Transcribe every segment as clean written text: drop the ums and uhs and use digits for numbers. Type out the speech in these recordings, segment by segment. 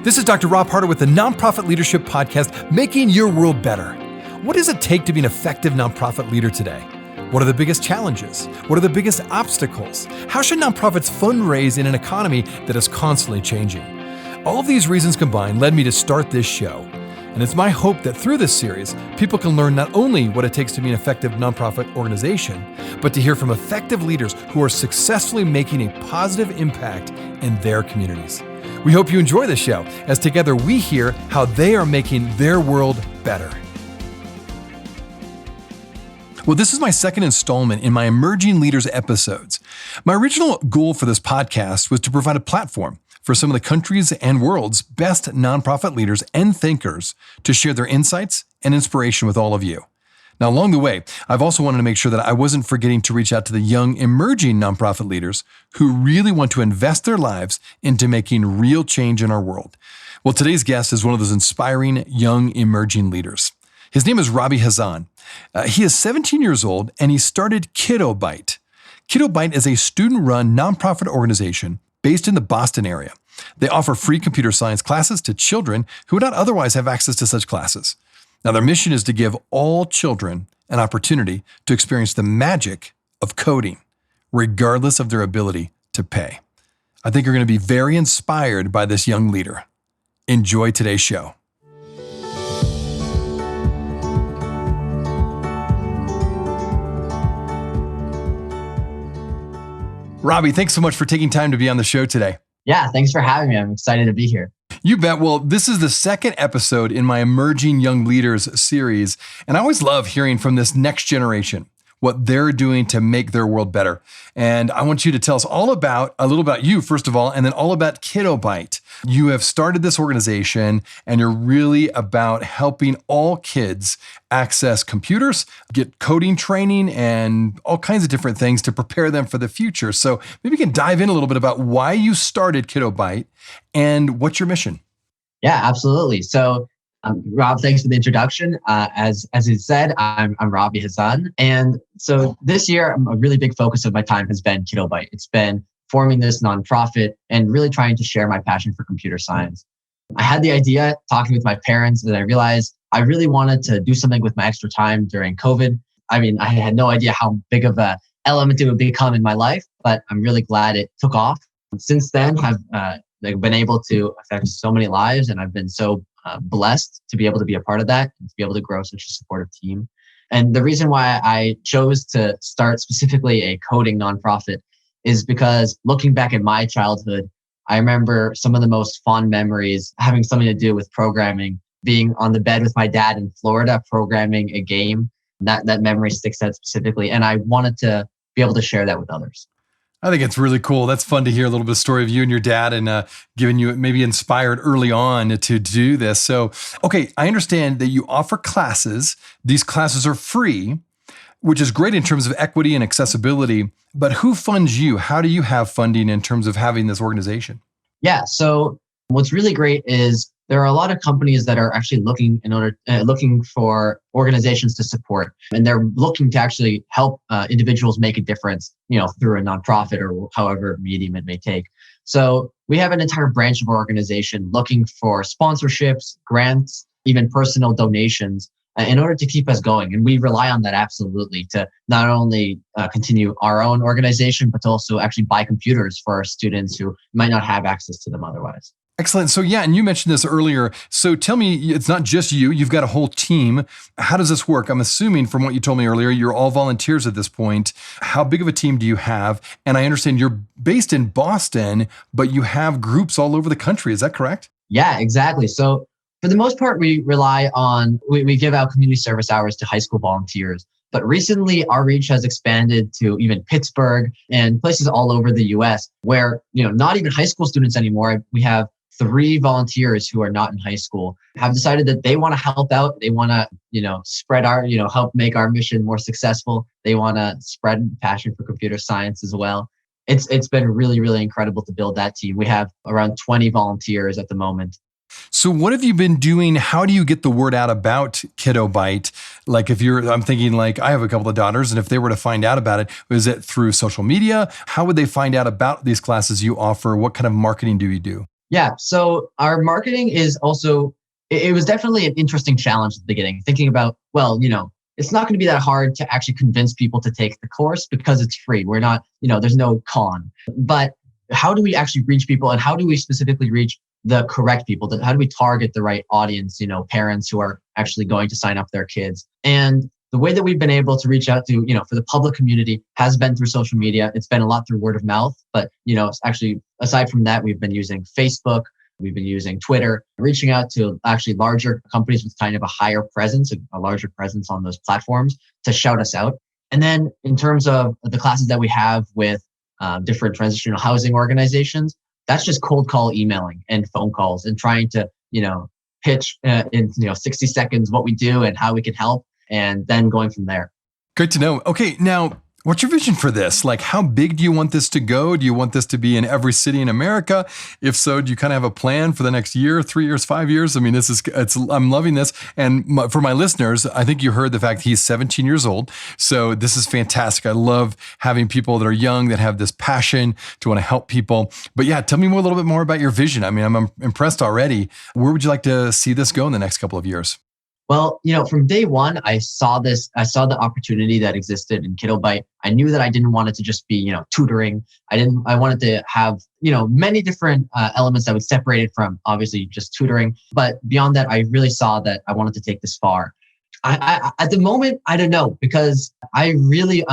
This is Dr. Rob Harder with the Nonprofit Leadership Podcast, Making Your World Better. What does it take to be an effective nonprofit leader today? What are the biggest challenges? What are the biggest obstacles? How should nonprofits fundraise in an economy that is constantly changing? All of these reasons combined led me to start this show. And it's my hope that through this series, people can learn not only what it takes to be an effective nonprofit organization, but to hear from effective leaders who are successfully making a positive impact in their communities. We hope you enjoy the show, as together we hear how they are making their world better. Well, this is my second installment in my Emerging Leaders episodes. My original goal for this podcast was to provide a platform for some of the country's and world's best nonprofit leaders and thinkers to share their insights and inspiration with all of you. Now, along the way, I've also wanted to make sure that I wasn't forgetting to reach out to the young, emerging nonprofit leaders who really want to invest their lives into making real change in our world. Well, today's guest is one of those inspiring young, emerging leaders. His name is Robbie Khazan. He is 17 years old, and he started Kiddo Byte. Kiddo Byte is a student-run nonprofit organization based in the Boston area. They offer free computer science classes to children who would not otherwise have access to such classes. Now, their mission is to give all children an opportunity to experience the magic of coding, regardless of their ability to pay. I think you're going to be very inspired by this young leader. Enjoy today's show. Robbie, thanks so much for taking time to be on the show today. Yeah, thanks for having me. I'm excited to be here. You bet. Well, this is the second episode in my Emerging Young Leaders series, and I always love hearing from this next generation, what they're doing to make their world better. And I want you to tell us a little about you, first of all, and then all about Kiddo Byte. You have started this organization, and you're really about helping all kids access computers, get coding training, and all kinds of different things to prepare them for the future. So maybe you can dive in a little bit about why you started Kiddo Byte and what's your mission. Yeah, absolutely. So Rob, thanks for the introduction. As you said, I'm Robbie Khazan. And so this year, a really big focus of my time has been Kiddo Byte. It's been forming this nonprofit and really trying to share my passion for computer science. I had the idea talking with my parents, and I realized I really wanted to do something with my extra time during COVID. I mean, I had no idea how big of an element it would become in my life, but I'm really glad it took off. Since then, I've been able to affect so many lives, and I've been so blessed to be able to be a part of that and to be able to grow such a supportive team. And the reason why I chose to start specifically a coding nonprofit is because looking back at my childhood, I remember some of the most fond memories having something to do with programming, being on the bed with my dad in Florida, programming a game. That memory sticks out specifically. And I wanted to be able to share that with others. I think it's really cool. That's fun to hear a little bit of story of you and your dad and giving you maybe inspired early on to do this. So, okay, I understand that you offer classes. These classes are free, which is great in terms of equity and accessibility. But who funds you? How do you have funding in terms of having this organization? Yeah, so what's really great is there are a lot of companies that are actually looking for organizations to support, and they're looking to actually help individuals make a difference, through a nonprofit or however medium it may take. So we have an entire branch of our organization looking for sponsorships, grants, even personal donations in order to keep us going. And we rely on that absolutely to not only continue our own organization, but to also actually buy computers for our students who might not have access to them otherwise. Excellent. So yeah, and you mentioned this earlier. So tell me, it's not just you've got a whole team. How does this work? I'm assuming from what you told me earlier, you're all volunteers at this point. How big of a team do you have? And I understand you're based in Boston, but you have groups all over the country. Is that correct? Yeah, exactly. So for the most part, we give out community service hours to high school volunteers. But recently, our reach has expanded to even Pittsburgh and places all over the US where, not even high school students anymore. We have 3 volunteers who are not in high school have decided that they want to help out. They want to, spread help make our mission more successful. They want to spread passion for computer science as well. It's been really, really incredible to build that team. We have around 20 volunteers at the moment. So what have you been doing? How do you get the word out about Kiddo Byte? Like I'm thinking like I have a couple of daughters, and if they were to find out about it, is it through social media? How would they find out about these classes you offer? What kind of marketing do you do? Yeah. So our marketing is also, it was definitely an interesting challenge at the beginning, thinking about, well, it's not going to be that hard to actually convince people to take the course because it's free. We're not, there's no con. But how do we actually reach people, and how do we specifically reach the correct people? How do we target the right audience, parents who are actually going to sign up their kids? And the way that we've been able to reach out to, for the public community has been through social media. It's been a lot through word of mouth, but, actually aside from that, we've been using Facebook, we've been using Twitter, reaching out to actually larger companies with kind of a higher presence, a larger presence on those platforms to shout us out. And then in terms of the classes that we have with different transitional housing organizations, that's just cold call emailing and phone calls and trying to, pitch in 60 seconds what we do and how we can help, and then going from there. Great to know. Okay, now, what's your vision for this? Like, how big do you want this to go? Do you want this to be in every city in America? If so, do you kind of have a plan for the next year, 3 years, 5 years? I mean, I'm loving this. And for my listeners, I think you heard the fact he's 17 years old. So this is fantastic. I love having people that are young that have this passion to want to help people. But yeah, tell me a little bit more about your vision. I mean, I'm impressed already. Where would you like to see this go in the next couple of years? Well, from day one, I saw the opportunity that existed in Kiddo Byte. I knew that I didn't want it to just be, tutoring. I wanted to have, many different elements that would separate it from obviously just tutoring. But beyond that, I really saw that I wanted to take this far. I at the moment, I don't know, because I really,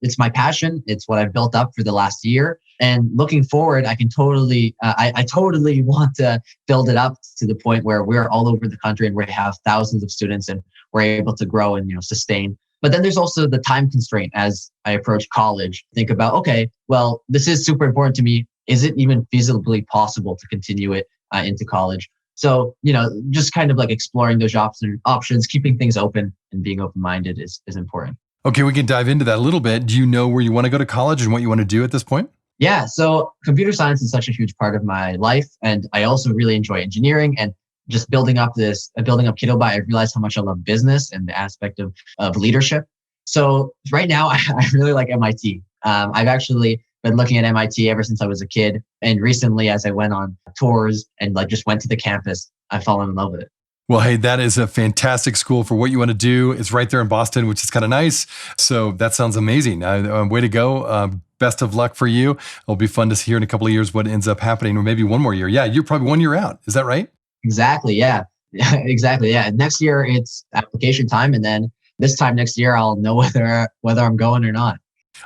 it's my passion. It's what I've built up for the last year. And looking forward, I can totally, I totally want to build it up to the point where we're all over the country and we have thousands of students and we're able to grow and, sustain. But then there's also the time constraint as I approach college. Think about, okay, well, this is super important to me. Is it even feasibly possible to continue it into college? So, just kind of like exploring those options, keeping things open and being open-minded is important. Okay, we can dive into that a little bit. Do you know where you want to go to college and what you want to do at this point? Yeah, so computer science is such a huge part of my life. And I also really enjoy engineering, and just building up Kiddo Byte, I realized how much I love business and the aspect of leadership. So right now, I really like MIT. I've actually been looking at MIT ever since I was a kid. And recently, as I went on tours and just went to the campus, I've fallen in love with it. Well, hey, that is a fantastic school for what you want to do. It's right there in Boston, which is kind of nice. So that sounds amazing. Way to go. Best of luck for you. It'll be fun to hear in a couple of years what ends up happening, or maybe one more year. Yeah, you're probably 1 year out. Is that right? Exactly. Yeah. Exactly. Yeah. Next year it's application time, and then this time next year I'll know whether I'm going or not.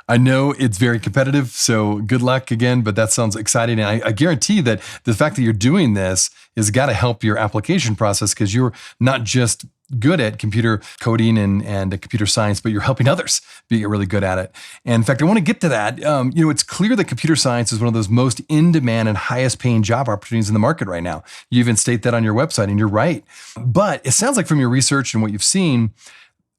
I know it's very competitive, so good luck again, but that sounds exciting. And I guarantee that the fact that you're doing this has got to help your application process, because you're not just good at computer coding and computer science, but you're helping others be really good at it. And in fact, I want to get to that. It's clear that computer science is one of those most in-demand and highest paying job opportunities in the market right now. You even state that on your website, and you're right. But it sounds like from your research and what you've seen,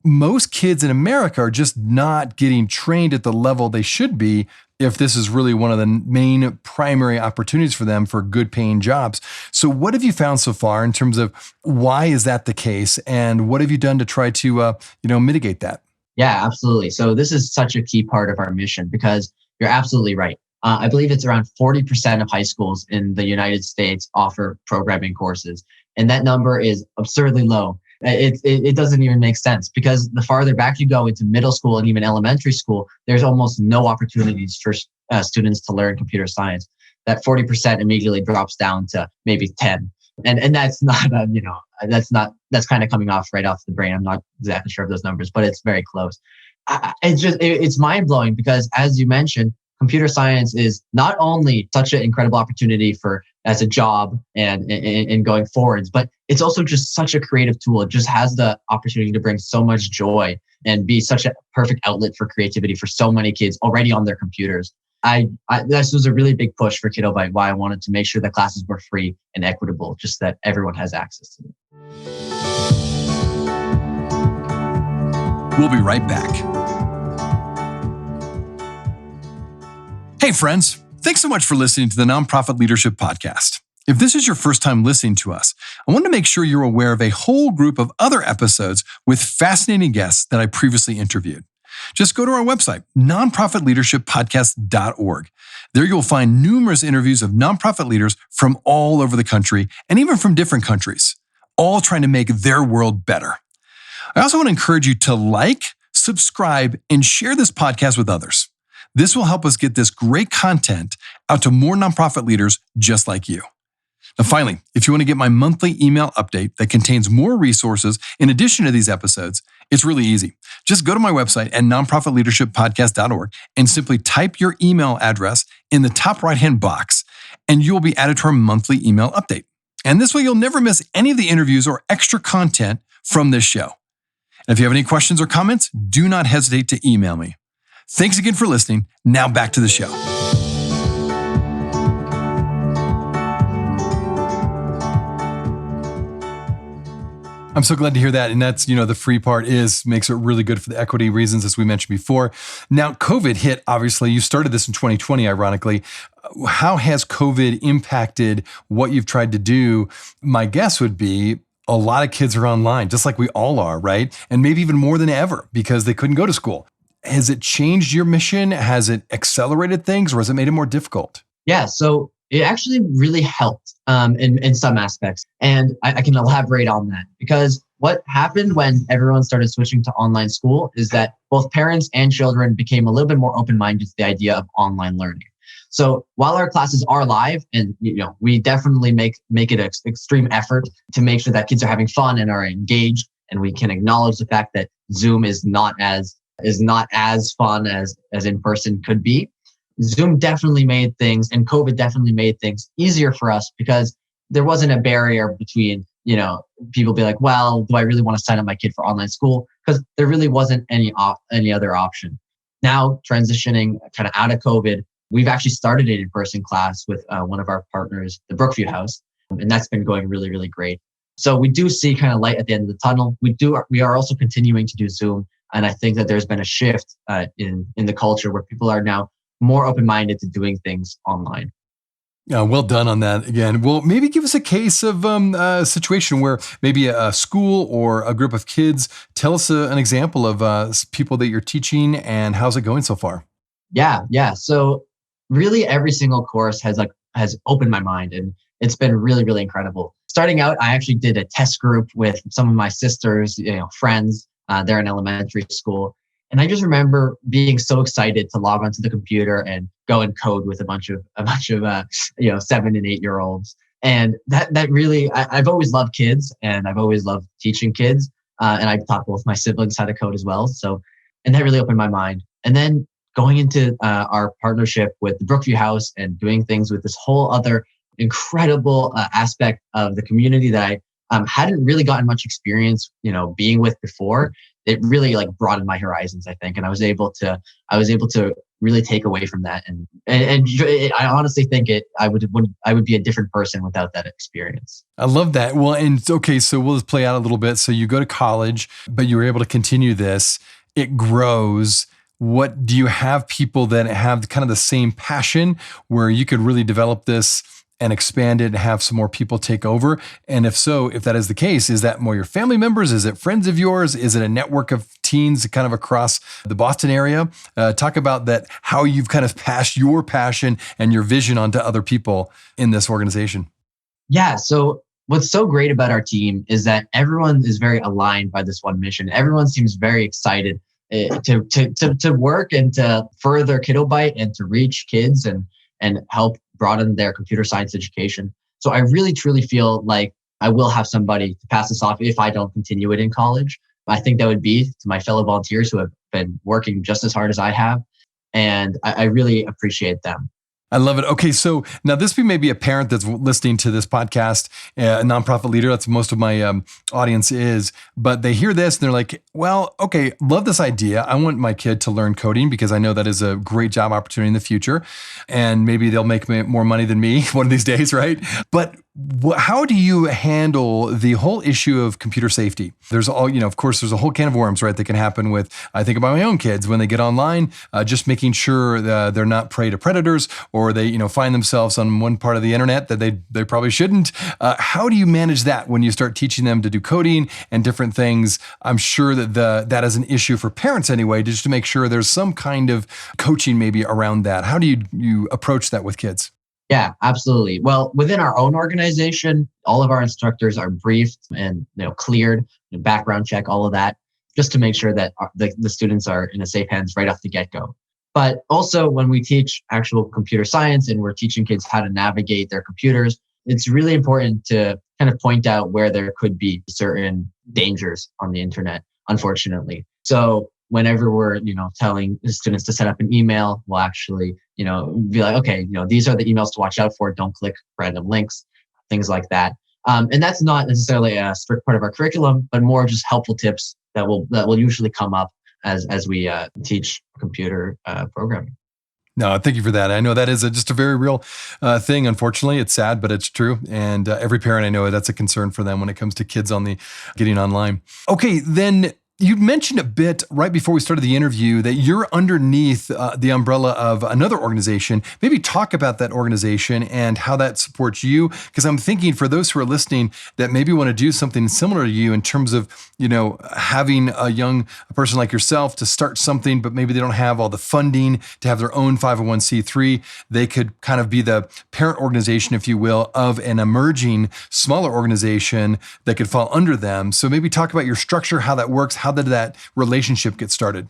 most kids in America are just not getting trained at the level they should be if this is really one of the main primary opportunities for them for good paying jobs. So what have you found so far in terms of why is that the case, and what have you done to try to mitigate that? Yeah, absolutely. So this is such a key part of our mission, because you're absolutely right. I believe it's around 40% of high schools in the United States offer programming courses, and that number is absurdly low. It doesn't even make sense, because the farther back you go into middle school and even elementary school, there's almost no opportunities for students to learn computer science. That 40% immediately drops down to maybe 10. And that's not, that's kind of coming off right off the brain. I'm not exactly sure of those numbers, but it's very close. It's mind blowing, because as you mentioned, computer science is not only such an incredible opportunity as a job and going forwards, but it's also just such a creative tool. It just has the opportunity to bring so much joy and be such a perfect outlet for creativity for so many kids already on their computers. This was a really big push for Kiddo Byte, why I wanted to make sure that classes were free and equitable, just that everyone has access to them. We'll be right back. Hey friends, thanks so much for listening to the Nonprofit Leadership Podcast. If this is your first time listening to us, I want to make sure you're aware of a whole group of other episodes with fascinating guests that I previously interviewed. Just go to our website, nonprofitleadershippodcast.org. There you'll find numerous interviews of nonprofit leaders from all over the country and even from different countries, all trying to make their world better. I also want to encourage you to like, subscribe, and share this podcast with others. This will help us get this great content out to more nonprofit leaders just like you. Now, finally, if you want to get my monthly email update that contains more resources in addition to these episodes, it's really easy. Just go to my website at nonprofitleadershippodcast.org and simply type your email address in the top right-hand box, and you will be added to our monthly email update. And this way, you'll never miss any of the interviews or extra content from this show. And if you have any questions or comments, do not hesitate to email me. Thanks again for listening. Now back to the show. I'm so glad to hear that. And that's, the free part makes it really good for the equity reasons, as we mentioned before. Now, COVID hit, obviously. You started this in 2020, ironically. How has COVID impacted what you've tried to do? My guess would be a lot of kids are online, just like we all are, right? And maybe even more than ever because they couldn't go to school. Has it changed your mission? Has it accelerated things, or has it made it more difficult? Yeah, so it actually really helped in some aspects. And I can elaborate on that because what happened when everyone started switching to online school is that both parents and children became a little bit more open-minded to the idea of online learning. So while our classes are live, and we definitely make it an extreme effort to make sure that kids are having fun and are engaged, and we can acknowledge the fact that Zoom is not as fun as in person could be. Zoom definitely made things, and COVID definitely made things easier for us because there wasn't a barrier between, people be like, well, do I really want to sign up my kid for online school? Because there really wasn't any other option. Now, transitioning kind of out of COVID, we've actually started an in-person class with one of our partners, the Brookview House, and that's been going really, really great. So we do see kind of light at the end of the tunnel. We are also continuing to do Zoom, and I think that there's been a shift in the culture where people are now more open-minded to doing things online. Well done on that again. Well, maybe give us a case of a situation where maybe a school or a group of kids. Tell us an example of people that you're teaching and how's it going so far? Yeah. So really every single course has opened my mind, and it's been really, really incredible. Starting out, I actually did a test group with some of my sisters, friends. They're in elementary school. And I just remember being so excited to log onto the computer and go and code with a bunch of 7 and 8 year olds. And that really, I've always loved kids, and I've always loved teaching kids. And I've taught both my siblings how to code as well. And that really opened my mind. And then going into our partnership with the Brookview House and doing things with this whole other incredible aspect of the community that I hadn't really gotten much experience, being with before. It really broadened my horizons, I think, and I was able to really take away from that, and I honestly think I would be a different person without that experience. I love that. Well, and okay, so we'll just play out a little bit. So you go to college, but you were able to continue this. It grows. What do you have people that have kind of the same passion where you could really develop this and expand it and have some more people take over? And if so, if that is the case, is that more your family members? Is it friends of yours? Is it a network of teens kind of across the Boston area? Talk about that, how you've kind of passed your passion and your vision onto other people in this organization. Yeah. So what's so great about our team is that everyone is very aligned by this one mission. Everyone seems very excited to work and to further Kiddo Byte and to reach kids and help broaden their computer science education. So I really, truly feel like I will have somebody to pass this off if I don't continue it in college. I think that would be to my fellow volunteers who have been working just as hard as I have. And I really appreciate them. I love it. Okay, so now this may be a parent that's listening to this podcast, a nonprofit leader. That's most of my audience is, but they hear this and they're like, well, okay, love this idea. I want my kid to learn coding because I know that is a great job opportunity in the future. And maybe they'll make more money than me one of these days, right? But How do you handle the whole issue of computer safety? There's of course, there's a whole can of worms, right, that can happen with, I think about my own kids when they get online, just making sure they're not prey to predators, or they, find themselves on one part of the internet that they probably shouldn't. How do you manage that when you start teaching them to do coding and different things? I'm sure that that is an issue for parents anyway, just to make sure there's some kind of coaching maybe around that. How do you approach that with kids? Yeah, absolutely. Well, within our own organization, all of our instructors are briefed and cleared, background check, all of that, just to make sure that the students are in a safe hands right off the get-go. But also when we teach actual computer science and we're teaching kids how to navigate their computers, it's really important to kind of point out where there could be certain dangers on the internet, unfortunately. So whenever we're, telling students to set up an email, we'll actually, be like, okay, these are the emails to watch out for. Don't click random links, things like that. And that's not necessarily a strict part of our curriculum, but more just helpful tips that will usually come up as we teach computer programming. No, thank you for that. I know that is just a very real thing. Unfortunately, it's sad, but it's true. And every parent I know, that's a concern for them when it comes to kids getting online. Okay, then you mentioned a bit right before we started the interview that you're underneath the umbrella of another organization. Maybe talk about that organization and how that supports you. Because I'm thinking for those who are listening that maybe want to do something similar to you in terms of, having a person like yourself to start something, but maybe they don't have all the funding to have their own 501c3. They could kind of be the parent organization, if you will, of an emerging smaller organization that could fall under them. So maybe talk about your structure, how that works. How did that relationship get started?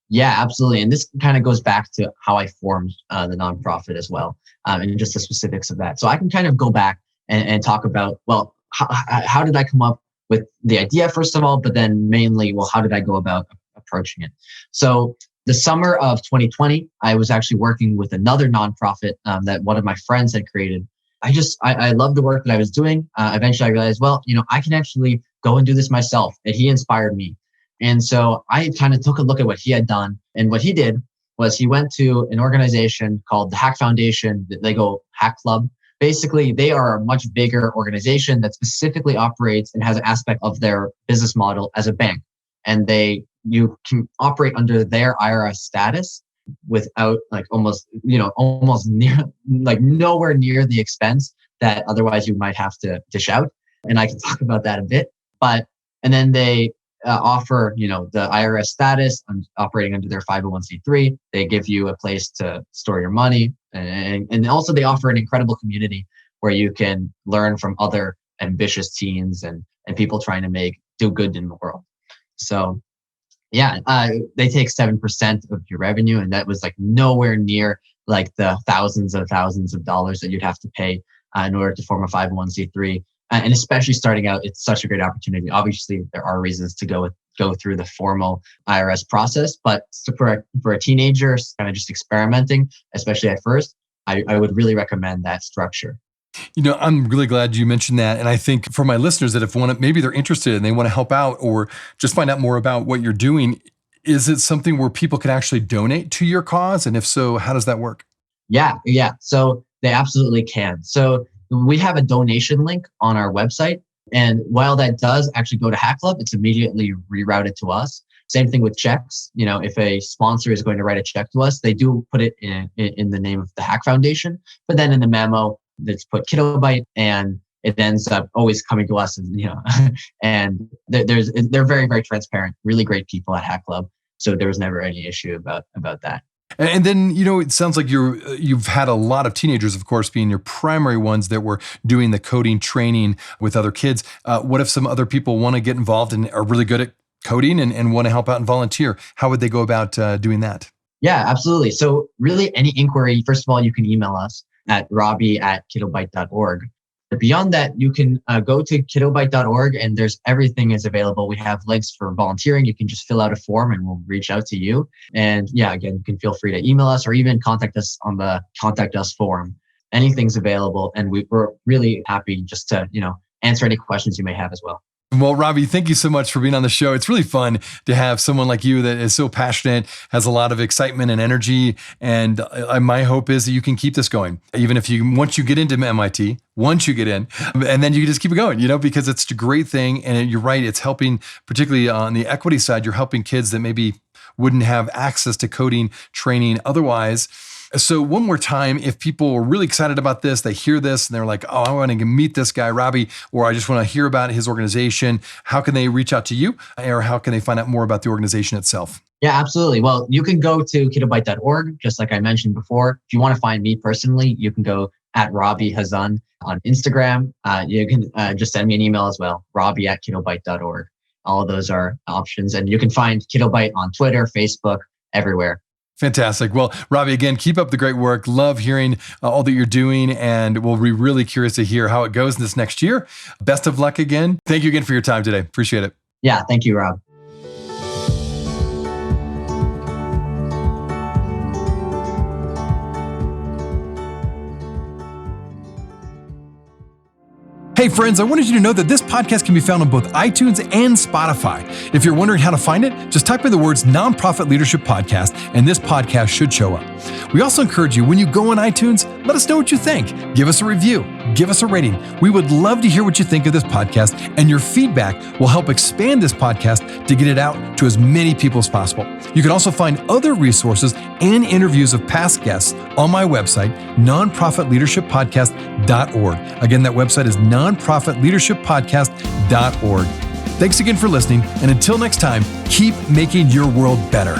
Yeah, absolutely. And this kind of goes back to how I formed the nonprofit as well, and just the specifics of that. So I can kind of go back and talk about, well, how did I come up with the idea, first of all, but then mainly, well, how did I go about approaching it? So the summer of 2020, I was actually working with another nonprofit that one of my friends had created. I loved the work that I was doing. Eventually I realized, well, I can actually go and do this myself. And he inspired me. And so I kind of took a look at what he had done. And what he did was he went to an organization called the Hack Foundation. They go Hack Club. Basically, they are a much bigger organization that specifically operates and has an aspect of their business model as a bank. And you can operate under their IRS status without almost near, nowhere near the expense that otherwise you might have to dish out. And I can talk about that a bit. And then they offer, the IRS status and operating under their 501c3. They give you a place to store your money. And also they offer an incredible community where you can learn from other ambitious teens and people trying to do good in the world. So yeah, they take 7% of your revenue, and that was nowhere near the thousands of dollars that you'd have to pay in order to form a 501c3. And especially starting out, it's such a great opportunity. Obviously, there are reasons to go through the formal IRS process, but for a teenager, kind of just experimenting, especially at first, I would really recommend that structure. I'm really glad you mentioned that. And I think for my listeners that maybe they're interested and they want to help out or just find out more about what you're doing, is it something where people can actually donate to your cause? And if so, how does that work? Yeah. So they absolutely can. So we have a donation link on our website. And while that does actually go to Hack Club, it's immediately rerouted to us. Same thing with checks. If a sponsor is going to write a check to us, they do put it in the name of the Hack Foundation. But then in the memo, it's put Kiddo Byte, and it ends up always coming to us. And they're very, very transparent, really great people at Hack Club. So there was never any issue about that. And then, it sounds like you've had a lot of teenagers, of course, being your primary ones that were doing the coding training with other kids. What if some other people want to get involved and are really good at coding and want to help out and volunteer? How would they go about doing that? Yeah, absolutely. So really any inquiry, first of all, you can email us at robbie@kiddobyte.org. Beyond that, you can go to kiddobyte.org and everything is available. We have links for volunteering. You can just fill out a form and we'll reach out to you. And yeah, again, you can feel free to email us or even contact us on the Contact Us form. Anything's available. And we're really happy just to, answer any questions you may have as well. Well, Robbie, thank you so much for being on the show. It's really fun to have someone like you that is so passionate, has a lot of excitement and energy. And my hope is that you can keep this going, even if once you get into MIT, once you get in, and then you just keep it going, because it's a great thing. And you're right, it's helping, particularly on the equity side, you're helping kids that maybe wouldn't have access to coding training otherwise. So one more time, if people are really excited about this, they hear this and they're like, oh, I want to meet this guy, Robbie, or I just want to hear about his organization, how can they reach out to you, or how can they find out more about the organization itself? Yeah, absolutely. Well, you can go to kiddobyte.org, just like I mentioned before. If you want to find me personally, you can go at Robbie Khazan on Instagram. You can just send me an email as well, robbie@kiddobyte.org. All of those are options. And you can find Kiddo Byte on Twitter, Facebook, everywhere. Fantastic. Well, Robbie, again, keep up the great work. Love hearing all that you're doing, and we'll be really curious to hear how it goes this next year. Best of luck again. Thank you again for your time today. Appreciate it. Yeah, thank you, Rob. Hey friends, I wanted you to know that this podcast can be found on both iTunes and Spotify. If you're wondering how to find it, just type in the words Nonprofit Leadership Podcast and this podcast should show up. We also encourage you, when you go on iTunes, let us know what you think. Give us a review. Give us a rating. We would love to hear what you think of this podcast, and your feedback will help expand this podcast to get it out to as many people as possible. You can also find other resources and interviews of past guests on my website, nonprofitleadershippodcast.org. Again, that website is nonprofitleadershippodcast.org. Thanks again for listening, and until next time, keep making your world better.